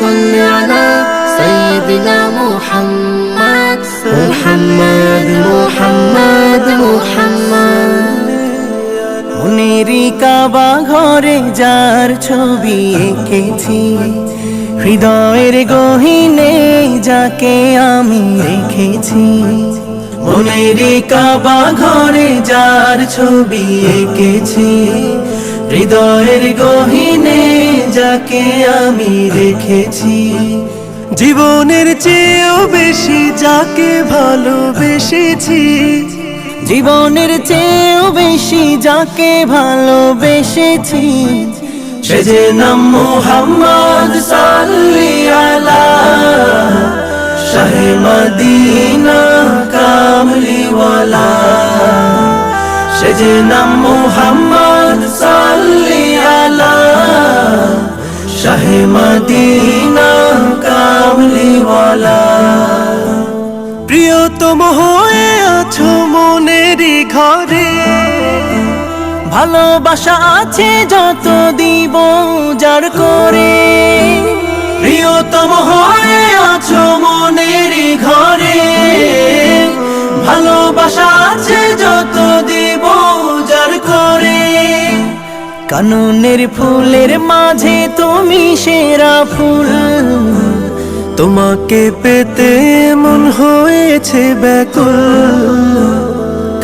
صل على سيدنا محمد محمد محمد محمد মনেরই কাবা ঘরে যার ছবি এঁকেছি, হৃদয়ের গহীনে যাকে আমি রেখেছি। মনেরই কাবা ঘরে যার ছবি এঁকেছি, হৃদয়ের গহীনে যাকে আমি রেখেছি। জীবনের চেয়েও বেশি যাকে ভালোবেসেছি, জীবনের চেয়েও বেশি যাকে ভালোবেসেছি। সে যে নাম মুহাম্মদ সাল্লি আলা শাহে মদিনা কামলিওয়ালা। সে যে নাম মুহাম্মদ সাল্লি আলা শাহে মদিনা কামলিওয়ালা। প্রিয়তম হয়ে আছো মনেরই ঘরে, ভালোবাসা আছে যত দিব যার করে। প্রিয়তম হয়ে আছো মনেরই ঘরে, ভালোবাসা আছে যত দিব যার করে। কাননের ফুলের মাঝে তুমি সেরা ফুল, তোমাকে পেতে মন হয়েছে ব্যাকুল।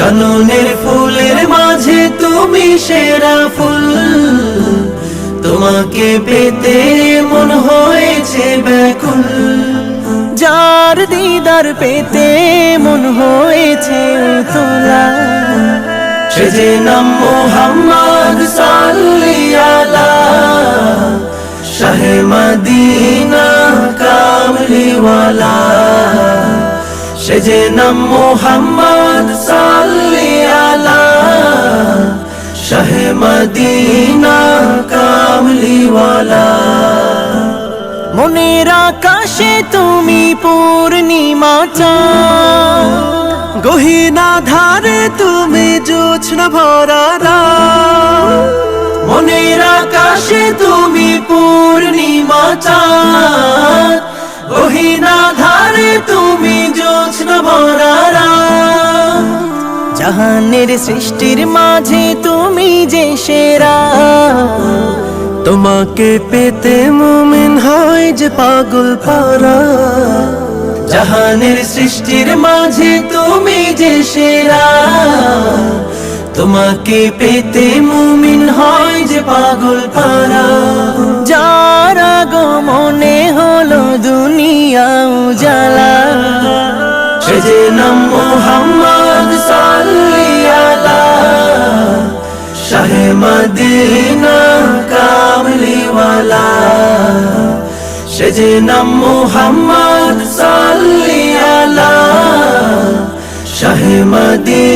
কাননের ফুলের মাঝে তুমি সেরা ফুল, তোমাকে পেতে মন হয়েছে ব্যাকুল। যার দিদার পেতে মন হয়েছে তোলা, সে যে নাম মুহাম্মদ সাল্লি আলা শাহে মদিনা কামলিওয়ালা। সে যে নাম মুহাম্মদ সাল্লি আলা শাহে মদিনা কামলিওয়ালা। মনের আকাশে তুমি পূর্ণিমা চাঁদ, গহীন আধারে তুমি জোছনা ভরা রাত। মনের আকাশে তুমি পূর্ণিমা চাঁদ, গহীন আধারে তুমি জোছনা ভরা রাত। জাহানের সৃষ্টির মাঝে তুমি যে সেরা, তোমাকে পেতে মুমিন হয় যে পাগল পারা। জাহানের সৃষ্টির মাঝে তুমি যে সেরা, তোমাকে পেতে মুমিন হয় যে পাগল পারা। যার আগমনে হলো দুনিয়া উজালা, সে যে নাম মুহাম্মদ সাল্লি আলা শাহে মদিনা কামলিওয়ালা। সে যে নাম মুহাম্মদ সাল্লি আলা শাহে মদিনা